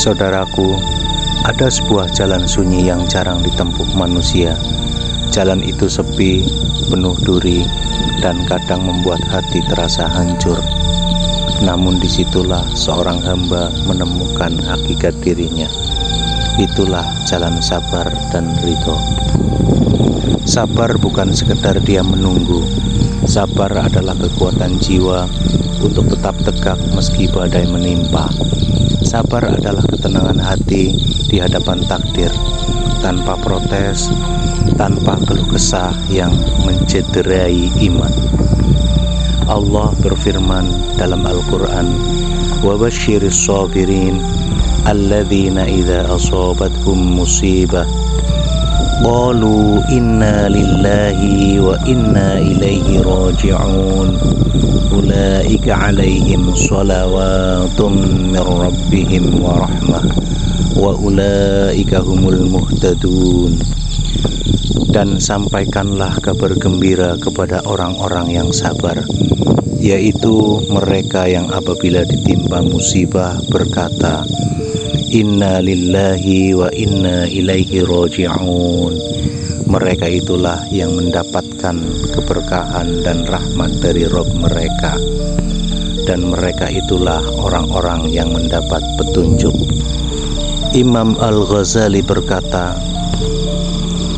Saudaraku, ada sebuah jalan sunyi yang jarang ditempuh manusia. Jalan itu sepi, penuh duri, dan kadang membuat hati terasa hancur. Namun disitulah seorang hamba menemukan hakikat dirinya. Itulah jalan sabar dan ridho. Sabar bukan sekedar dia menunggu. Sabar adalah kekuatan jiwa untuk tetap tegak meski badai menimpa. Sabar adalah ketenangan hati di hadapan takdir, tanpa protes, tanpa keluh kesah yang mencederai iman. Allah berfirman dalam Al-Quran, وَبَشِّرِ الصَّابِرِينَ الَّذِينَ إِذَا أَصَابَتْهُمْ مُصِيبَةٌ قَالُوا إِنَّا لِلَّهِ وَإِنَّا إِلَيْهِ رَاجِعُونَ أُولَئِكَ عَلَيْهِمْ صَلَوَاتٌ مِّن رَّبِّهِمْ وَرَحْمَةٌ وَأُولَئِكَ هُمُ الْمُهْتَدُونَ. Dan sampaikanlah kabar gembira kepada orang-orang yang sabar, yaitu mereka yang apabila ditimpa musibah berkata, Inna lillahi wa inna ilaihi raji'un. Mereka itulah yang mendapatkan keberkahan dan rahmat dari Rabb mereka, dan mereka itulah orang-orang yang mendapat petunjuk. Imam Al-Ghazali berkata,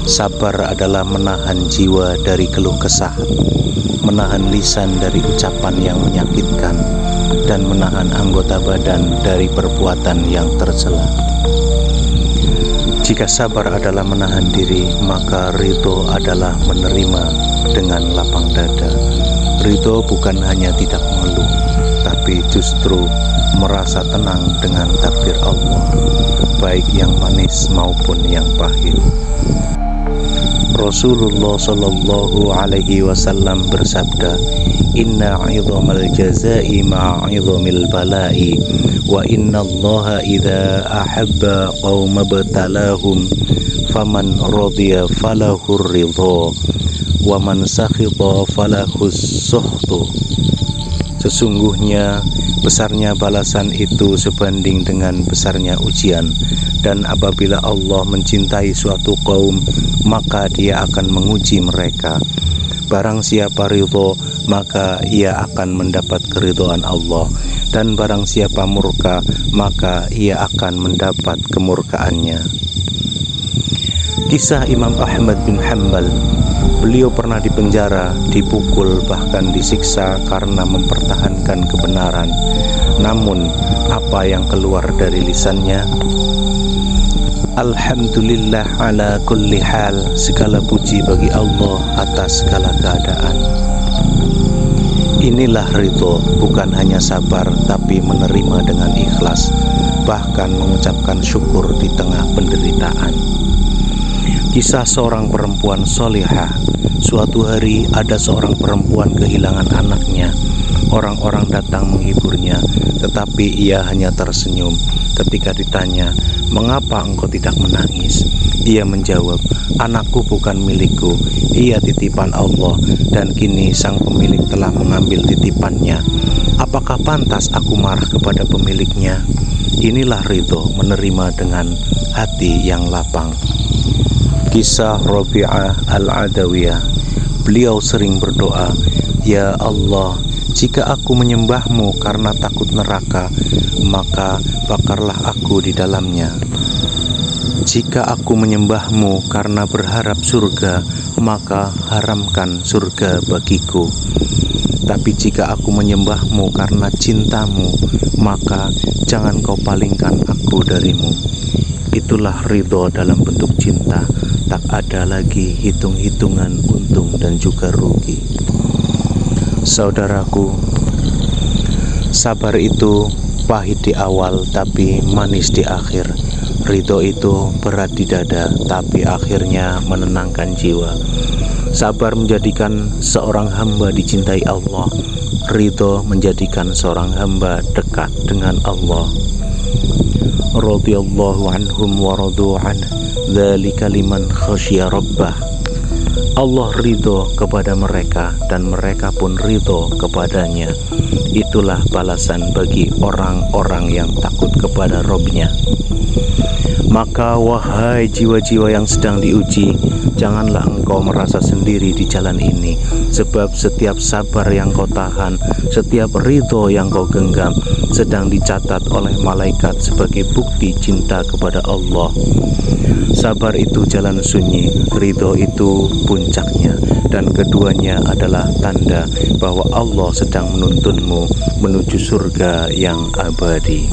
sabar adalah menahan jiwa dari keluh kesah, menahan lisan dari ucapan yang menyakitkan, dan menahan anggota badan dari perbuatan yang tercela. Jika sabar adalah menahan diri, maka ridho adalah menerima dengan lapang dada. Ridho bukan hanya tidak mengeluh, tapi justru merasa tenang dengan takdir Allah, baik yang manis maupun yang pahit. Rasulullah sallallahu alaihi wasallam bersabda, Inna 'idhamal jazaa'i ma'a 'idhamil bala'i, wa inna Allaha idza ahabba qauman batalahum faman radiya falahur ridha wa man sakhita falahus sukhtu. Sesungguhnya besarnya balasan itu sebanding dengan besarnya ujian, dan apabila Allah mencintai suatu kaum, maka dia akan menguji mereka. Barang siapa ridho, maka ia akan mendapat keridhaan Allah, dan barang siapa murka, maka ia akan mendapat kemurkaannya. Kisah Imam Ahmad bin Hanbal. Beliau pernah dipenjara, dipukul, bahkan disiksa karena mempertahankan kebenaran. Namun, apa yang keluar dari lisannya? Alhamdulillah ala kulli hal. Segala puji bagi Allah atas segala keadaan. Inilah ridho, bukan hanya sabar, tapi menerima dengan ikhlas, bahkan mengucapkan syukur di tengah penderitaan. Kisah seorang perempuan solihah. Suatu hari ada seorang perempuan kehilangan anaknya. Orang-orang datang menghiburnya, tetapi ia hanya tersenyum. Ketika ditanya, mengapa engkau tidak menangis? Ia menjawab, anakku bukan milikku, ia titipan Allah, dan kini sang pemilik telah mengambil titipannya. Apakah pantas aku marah kepada pemiliknya? Inilah ridho, menerima dengan hati yang lapang. Kisah Rabi'ah Al-Adawiyah. Beliau sering berdoa, Ya Allah, jika aku menyembahmu karena takut neraka, maka bakarlah aku di dalamnya. Jika aku menyembahmu karena berharap surga, maka haramkan surga bagiku. Tapi jika aku menyembahmu karena cintamu, maka jangan kau palingkan aku darimu. Itulah ridho dalam bentuk cinta. Tak ada lagi hitung-hitungan untung dan juga rugi. Saudaraku, sabar itu pahit di awal tapi manis di akhir. Ridho itu berat di dada tapi akhirnya menenangkan jiwa. Sabar menjadikan seorang hamba dicintai Allah. Ridho menjadikan seorang hamba dekat dengan Allah. Radhiyallahu anhum wa radu anhu, dzalika liman khasyiya rabbah. Allah ridho kepada mereka dan mereka pun ridho kepadanya. Itulah balasan bagi orang-orang yang takut kepada Robnya. Maka wahai jiwa-jiwa yang sedang diuji, janganlah engkau merasa sendiri di jalan ini, sebab setiap sabar yang kau tahan, setiap ridho yang kau genggam sedang dicatat oleh malaikat sebagai bukti cinta kepada Allah. Sabar itu jalan sunyi, ridho itu puncaknya, dan keduanya adalah tanda bahwa Allah sedang menuntunmu menuju surga yang abadi.